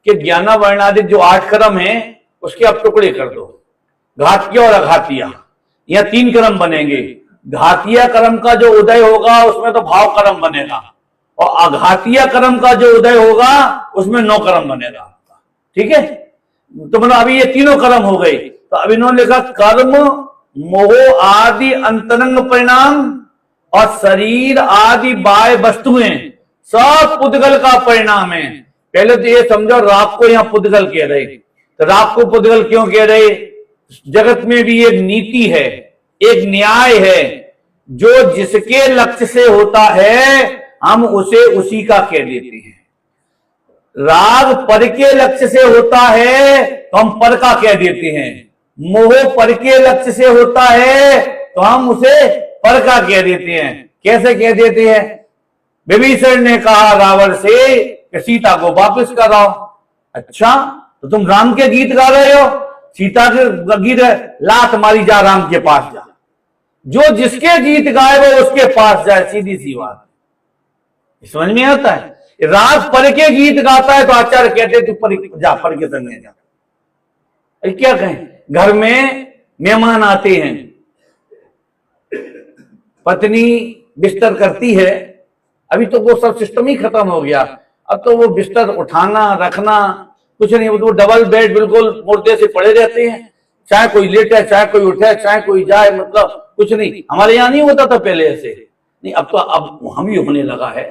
Speaker 1: कि ज्ञाना वर्णादि जो 8 कर्म है उसके आप टुकड़े कर दो, घातिया और अघातिया, यह 3 कर्म बनेंगे। घातिया कर्म का जो उदय होगा उसमें तो भाव कर्म बनेगा, और अघातिया कर्म का जो उदय होगा उसमें 9 कर्म बनेगा। ठीक है, तो मतलब अभी ये तीनों कर्म हो गए। तो अब इन्होंने लिखा कर्म मोह आदि अंतरंग परिणाम और शरीर आदि बाह्य वस्तुएं सब पुद्गल का परिणाम है। पहले तो ये समझो राग को यहां पुद्गल कह रहे, तो राग को पुद्गल क्यों कह रहे, जगत में भी एक नीति है, एक न्याय है, जो जिसके लक्ष्य से होता है हम उसे उसी का कह देते हैं। राग पर के लक्ष्य से होता है तो हम पर का कह देते हैं, मोह पर के लक्ष्य से होता है तो हम उसे पर का कह देते हैं। कैसे कह देते हैं, विभीषण ने कहा रावण से कि सीता को वापस कराओ। अच्छा, तो तुम राम के गीत गा रहे हो, सीता के गीत है, ला तुम्हारी जा राम के पास जा। जो जिसके गीत गाए वो उसके पास जाए, सीधी सी बात समझ में आता है। राग पर के गीत गाता है तो आचार्य कहते तू पर जा, पर के संग जा। क्या कहें, घर में मेहमान आते हैं, पत्नी बिस्तर करती है, अभी तो वो सब सिस्टम ही खत्म हो गया। अब तो वो बिस्तर उठाना रखना कुछ नहीं, वो डबल बेड बिल्कुल मुर्दे से पड़े रहते हैं, चाहे कोई लेटे चाहे कोई उठे चाहे कोई जाए, मतलब कुछ नहीं। हमारे यहाँ नहीं होता था पहले ऐसे, नहीं अब तो अब हम ही होने लगा है,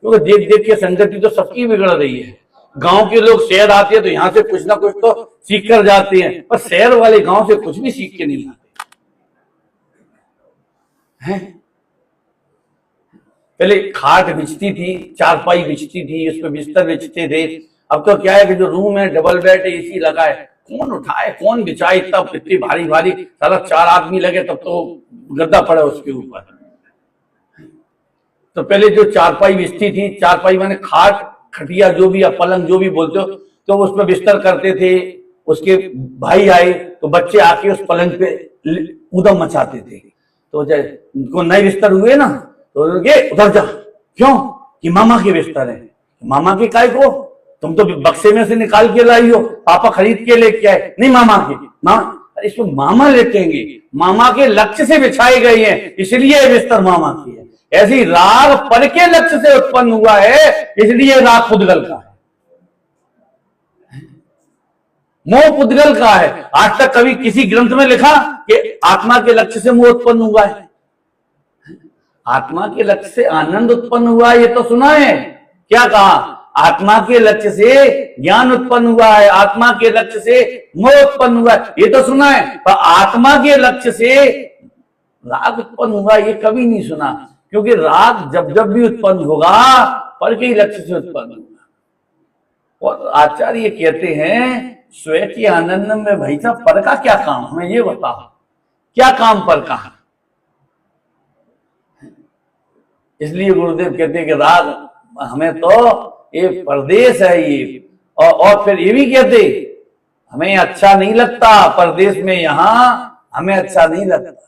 Speaker 1: क्योंकि देख देख के संगति तो सबकी बिगड़ रही है। गांव के लोग शहर आते हैं तो यहां से कुछ ना कुछ तो सीख कर जाते हैं, पर शहर वाले गांव से कुछ भी सीख के नहीं आते हैं। पहले खाट बिछती थी, चारपाई बिछती थी, उस पर बिस्तर बिछते थे। अब तो क्या है कि जो रूम है डबल बेड एसी लगा है, कौन उठाए कौन बिछाए, तब इतनी भारी भारी, सारा 4 आदमी लगे तब तो गद्दा पड़ा उसके ऊपर। तो पहले जो चारपाई बिछती थी, चारपाई माने खाट खटिया जो भी, या पलंग जो भी बोलते हो, तो उस पर बिस्तर करते थे। उसके भाई आए तो बच्चे आके उस पलंग पे उदम मचाते थे। तो जब नए बिस्तर हुए ना तो उधर जा, क्यों कि मामा के बिस्तर है। मामा के काय को, तुम तो बक्से में से निकाल के लाई हो, पापा खरीद के लेके आए, नहीं मामा के, मामा इसको मामा लेटेंगे, मामा के लक्ष्य से बिछाए गए हैं इसलिए बिस्तर मामा की है। ऐसी राग पर के लक्ष्य से उत्पन्न हुआ है इसलिए राग पुद्गल का है, मोह पुद्गल का है। आज तक कभी किसी ग्रंथ में लिखा कि आत्मा के लक्ष्य से मोह उत्पन्न हुआ है? आत्मा के लक्ष्य से आनंद उत्पन्न हुआ है ये तो सुना है। क्या कहा, आत्मा के लक्ष्य से ज्ञान उत्पन्न हुआ है, आत्मा के लक्ष्य से मोह उत्पन्न हुआ है ये तो सुना है, पर आत्मा के लक्ष्य से राग उत्पन्न हुआ ये कभी नहीं सुना। क्योंकि राग जब जब भी उत्पन्न होगा पर के लक्ष्य से उत्पन्न होगा। और आचार्य कहते हैं स्वयं के आनंद में भाई साहब पर का क्या काम, हमें ये बताओ क्या काम पर का। इसलिए गुरुदेव कहते हैं कि राग हमें तो ये परदेश है ये, और फिर ये भी कहते हमें अच्छा नहीं लगता परदेश में, यहाँ हमें अच्छा नहीं लगता,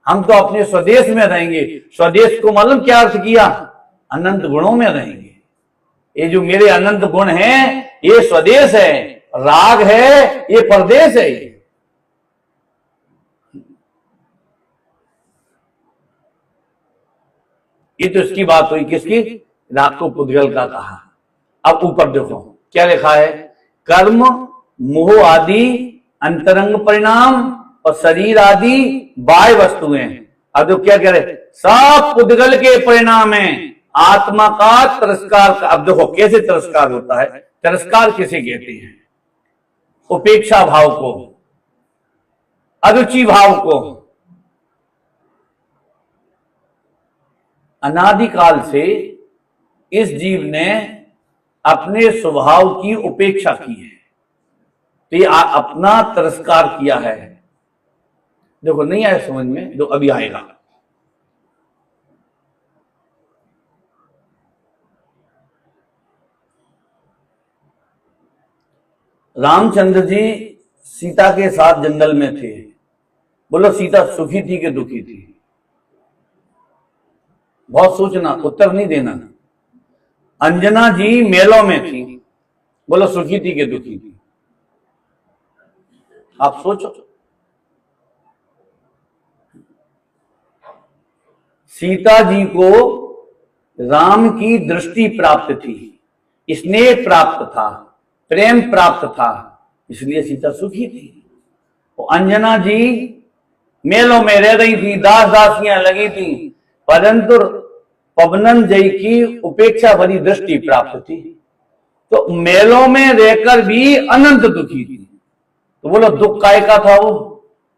Speaker 1: हम तो अपने स्वदेश में रहेंगे। स्वदेश को मालूम क्या अर्थ किया, अनंत गुणों में रहेंगे। ये जो मेरे अनंत गुण हैं ये स्वदेश है, राग है ये परदेश है। ये तो इसकी बात हुई, किसकी? राग को पुद्गल का कहा। अब ऊपर देखो क्या लिखा है, कर्म मोह आदि अंतरंग परिणाम और शरीर आदि बाह्य वस्तुएं। अब जो क्या कह रहे, सब पुद्गल के परिणाम है, आत्मा का तिरस्कार का। अब देखो कैसे तिरस्कार होता है, तिरस्कार किसे कहते हैं? उपेक्षा भाव को, अरुचि भाव को। अनादिकाल से इस जीव ने अपने स्वभाव की उपेक्षा की है, तो ये अपना तिरस्कार किया है। देखो नहीं आया समझ में, जो अभी आएगा। रामचंद्र जी सीता के साथ जंगल में थे। बोलो सीता सुखी थी कि दुखी थी? बहुत सोचना, उत्तर नहीं देना। अंजना जी मेलों में थी। बोलो सुखी थी कि दुखी थी? आप सोचो। सीता जी को राम की दृष्टि प्राप्त थी, स्नेह प्राप्त था, प्रेम प्राप्त था, इसलिए सीता सुखी थी। तो अंजना जी मेलों में रह रही थी, दास दासियां लगी थी, परंतु पवनन जय की उपेक्षा भरी दृष्टि प्राप्त थी, तो मेलों में रहकर भी अनंत दुखी थी। तो बोलो दुख काय का था? वो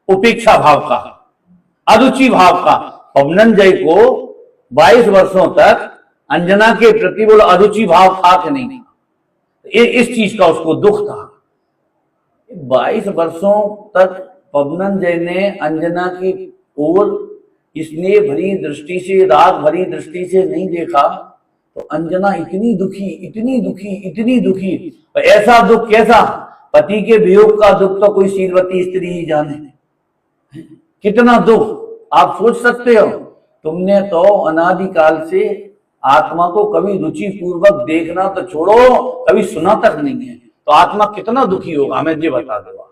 Speaker 1: उपेक्षा भाव का, अरुचि भाव का। पवनन जय को 22 वर्षों तक अंजना के प्रति बोलो अरुचि भाव था कि नहीं? इस चीज का उसको दुख था। 22 वर्षों तक पवनन जय ने अंजना की ओर स्नेह भरी दृष्टि से, राग भरी दृष्टि से नहीं देखा, तो अंजना इतनी दुखी, इतनी दुखी, इतनी दुखी। ऐसा दुख कैसा? पति के वियोग का दुख तो कोई शीलवती स्त्री ही जाने। कितना दुख आप सोच सकते हो? तुमने तो अनादिकाल से आत्मा को कभी रुचि पूर्वक देखना तो छोड़ो, कभी सुना तक नहीं है, तो आत्मा कितना दुखी होगा मैं ये बता दूंगा।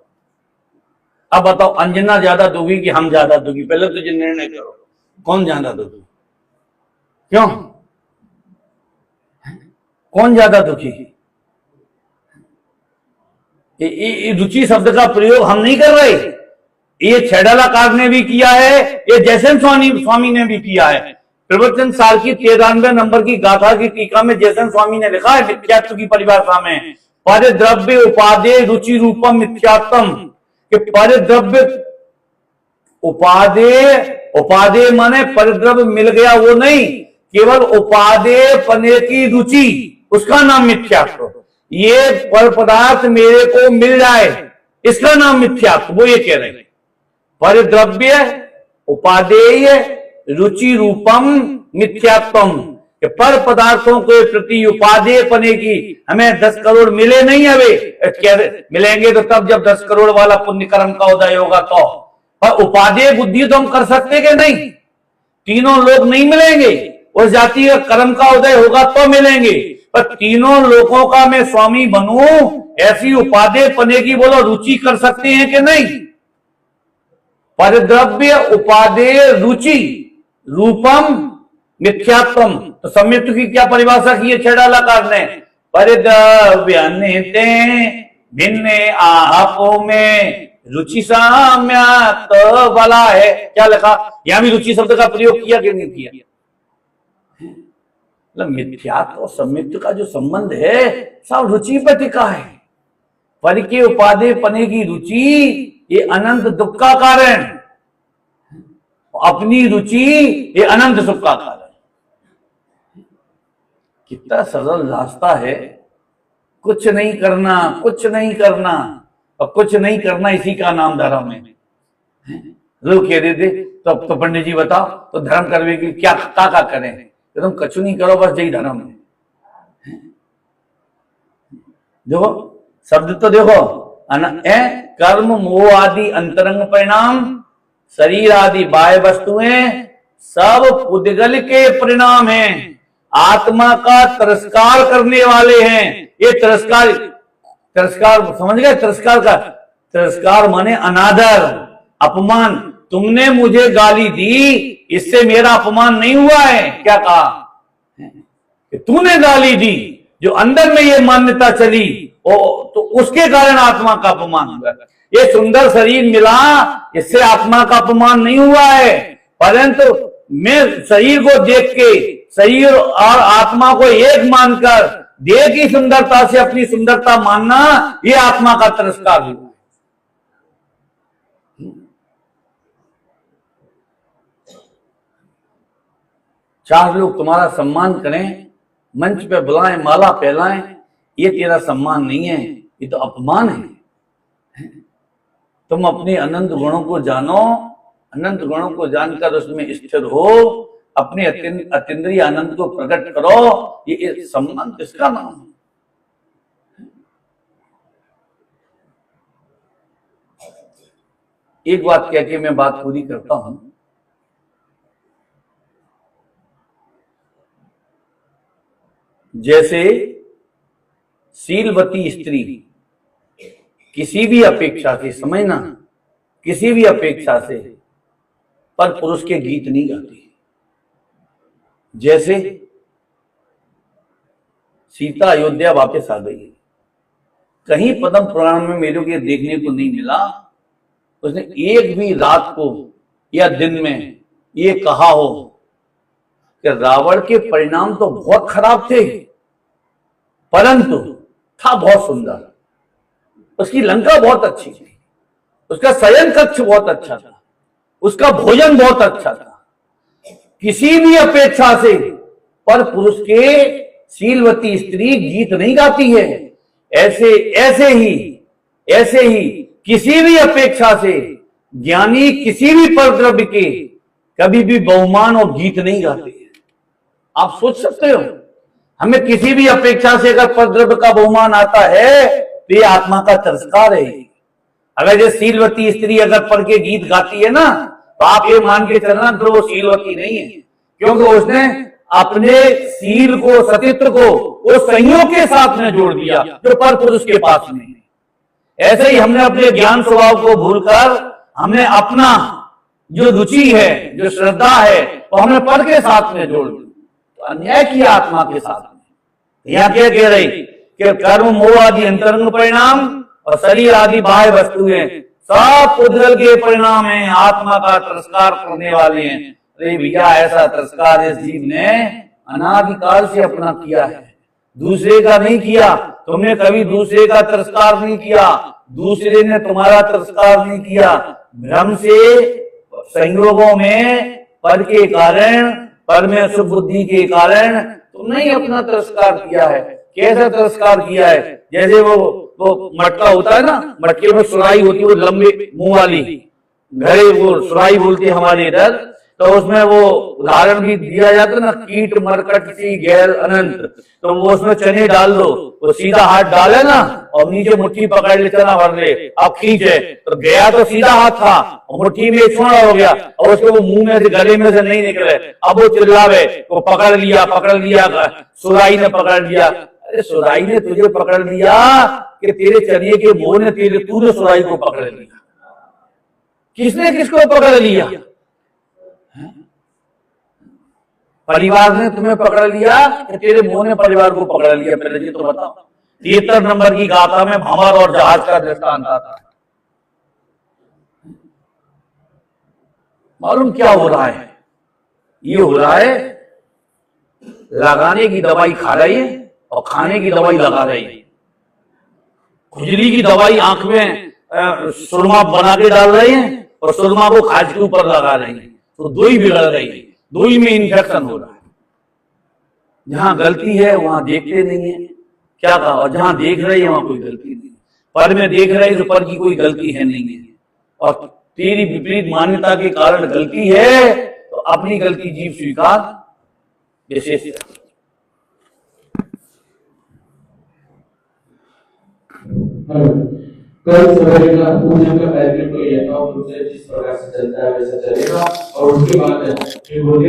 Speaker 1: अब बताओ अंजना ज्यादा दुखी कि हम ज्यादा दुखी? पहले तो ये निर्णय करो, कौन ज्यादा दुखी? क्यों? कौन ज्यादा दुखी? रुचि शब्द का प्रयोग हम नहीं कर रहे, ये छेडालाकार ने भी किया है, ये जयसेन स्वामी ने भी किया है। प्रवचन साल की 93 नंबर की गाथा की टीका में जयसेन स्वामी ने लिखा है मिथ्यात्व की परिभाषा में, परिद्रव्य उपादेय रुचि रूपम मिथ्यात्वम, कि परिद्रव्य उपादेय माने परिद्रव्य मिल गया वो नहीं, केवल उपादेय पने की रुचि, उसका नाम मिथ्यात्व। ये पर पदार्थ मेरे को मिल जाए, इसका नाम मिथ्यात्व। वो ये कह रहे हैं परिद्रव्य उपादेय रुचि रूपम मिथ्यात्वम, पर पदार्थों के प्रति उपादेय पने की हमें 10 करोड़ मिले नहीं, हमें मिलेंगे तो तब जब 10 करोड़ वाला पुण्य कर्म का उदय होगा तो। पर उपादेय बुद्धि तो हम कर सकते कि नहीं? तीनों लोग नहीं मिलेंगे, उस जाति का कर्म का उदय होगा तो मिलेंगे, पर तीनों लोगों का मैं स्वामी बनूं, ऐसी उपादेय पने की बोलो रुचि कर सकते हैं कि नहीं? परिद्रव्य उपादेय रुचि रूपम मिथ्यात्वम। तो सम्यक्त्व की क्या परिभाषा की है छेडालाकार ने? परिद्रव्य निते भिन्ने आपो में रुचि साम्यात वाला है। क्या लिखा? यहां भी रुचि शब्द का प्रयोग किया कि नहीं किया? मतलब मिथ्यात्व और सम्यक्त्व का जो संबंध है सब रुचि पर टिका है। पर के उपादेय पने की रुचि ये अनंत दुख का कारण, अपनी रुचि ये अनंत सुख का कारण। कितना सरल रास्ता है, कुछ नहीं करना, कुछ नहीं करना, और कुछ नहीं करना इसी का नाम धर्म है। लोग कह रहे थे तो पंडित जी बताओ तो धर्म करने की क्या करें? तो तुम कछु नहीं करो, बस यही धर्म है। देखो शब्द तो देखो, कर्म मोह आदि अंतरंग परिणाम, शरीर आदि बाह्य वस्तुएं सब पुद्गल के परिणाम हैं, आत्मा का तिरस्कार करने वाले हैं। ये तिरस्कार समझ गए? तिरस्कार माने अनादर, अपमान। तुमने मुझे गाली दी इससे मेरा अपमान नहीं हुआ है। क्या कहा कि तूने गाली दी, जो अंदर में ये मान्यता चली तो उसके कारण आत्मा का अपमान हुआ। ये सुंदर शरीर मिला, इससे आत्मा का अपमान नहीं हुआ है, परंतु मैं शरीर को देख के, शरीर और आत्मा को एक मानकर देह की सुंदरता से अपनी सुंदरता मानना, ये आत्मा का तिरस्कार हुआ। चार लोग तुम्हारा सम्मान करें, मंच पे बुलाएं, माला पहलाएं, ये तेरा सम्मान नहीं है, ये तो अपमान है। तुम अपने अनंत गुणों को जानो, अनंत गुणों को जानकर उसमें स्थिर हो, अपने अतीन्द्रिय आनंद को प्रकट करो, ये सम्मान किसका नाम है? एक बात कह के मैं बात पूरी करता हूं। जैसे शीलवती स्त्री किसी भी अपेक्षा से, समझना, किसी भी अपेक्षा से पर पुरुष के गीत नहीं गाती। जैसे सीता अयोध्या वापस आ गई, कहीं पद्म पुराण में मेरे को ये देखने को नहीं मिला उसने एक भी रात को या दिन में ये कहा हो कि रावण के परिणाम तो बहुत खराब थे, परंतु था बहुत सुंदर, उसकी लंका बहुत अच्छी थी, उसका शयन कक्ष बहुत अच्छा था, उसका भोजन बहुत अच्छा था। किसी भी अपेक्षा से पर पुरुष के शीलवती स्त्री गीत नहीं गाती है। ऐसे ही किसी भी अपेक्षा से ज्ञानी किसी भी परद्रव्य के कभी भी बहुमान और गीत नहीं गाते हैं। आप सोच सकते हो, हमें किसी भी अपेक्षा से अगर परद्रव्य का बहुमान आता है तो ये आत्मा का तिरस्कार है। अगर ये शीलवती स्त्री अगर पर के गीत गाती है ना, तो आप ये मान के चलना तो वो शीलवती नहीं है, क्योंकि उसने अपने शील को, सतीत्व को उस संयोग के साथ में जोड़ दिया जो पर पुरुष के पास नहीं है। ऐसे ही हमने अपने ज्ञान स्वभाव को भूलकर हमने अपना जो रुचि है, जो श्रद्धा है, तो हमने पर के साथ में जोड़ दिया, तो अन्याय किया आत्मा के साथ में। यहां क्या कह रही कि कर्म मोह आदि अंतरंग परिणाम और शरीर आदि बाह्य वस्तुएं सब पुद्गल के परिणाम है, आत्मा का तिरस्कार करने वाले हैं। अरे भैया, ऐसा तिरस्कार इस जीव ने अनादिकाल से अपना किया है, दूसरे का नहीं किया। तुमने कभी दूसरे का तिरस्कार नहीं किया, दूसरे ने तुम्हारा तिरस्कार नहीं किया। भ्रम से, संयोगों में, पर के कारण, पर में शुभ बुद्धि के कारण तुमने ही अपना तिरस्कार किया है। कैसा तिरस्कार किया है? जैसे वो मटका होता है ना, मटके में सुराई होती है, वो लंबे मुंह वाली, घरे वो सुराई बोलती है हमारे इधर, तो उसमें वो उदाहरण भी दिया जाता है ना, कीट मरकट सी गैर अनंत, तो वो उसमें चने डाल दो, वो सीधा हाथ डाले ना और नीचे मुट्ठी पकड़ ले, चना भर ले, अब खींचे तो गया तो सीधा हाथ था और मुट्ठी में छोड़ा हो गया और उसको वो मुंह में से, गले में से नहीं निकले। अब वो चिल्लावे, वो पकड़ लिया, सुराई ने पकड़ लिया। अरे सुराई ने तुझे पकड़ लिया कि तेरे चने के मोह ने तूने सुराई को पकड़ लिया? किसने किसको पकड़ लिया? परिवार ने तुम्हें पकड़ लिया कि तेरे मोह ने परिवार को पकड़ लिया? पहले जी तो बताओ। 73 नंबर की गाथा में भंवर और जहाज का दृष्टांत आता है। मालूम क्या हो रहा है? ये हो रहा है, लगाने की दवाई खा रही है और खाने की दवाई लगा रही है। खुजली की दवाई आंख में सुरमा बना के डाल रहे हैं और सुरमा को खाज के ऊपर लगा रहे हैं, तो दो ही बिगड़ रही है, दो ही में इन्फेक्शन हो रहा है। जहां गलती है वहां देखते नहीं है, क्या कहा, और जहां देख रहे हैं वहां कोई गलती नहीं। पर में देख रहे हैं तो पर की कोई गलती है नहीं है, और तेरी विपरीत मान्यता के कारण गलती है तो अपनी गलती जीव स्वीकार विशेष।
Speaker 2: कल सवेरे का पूजन का कार्यक्रम को यथावत रूप से जिस प्रकार से चलता है वैसा चलेगा, और उसके बाद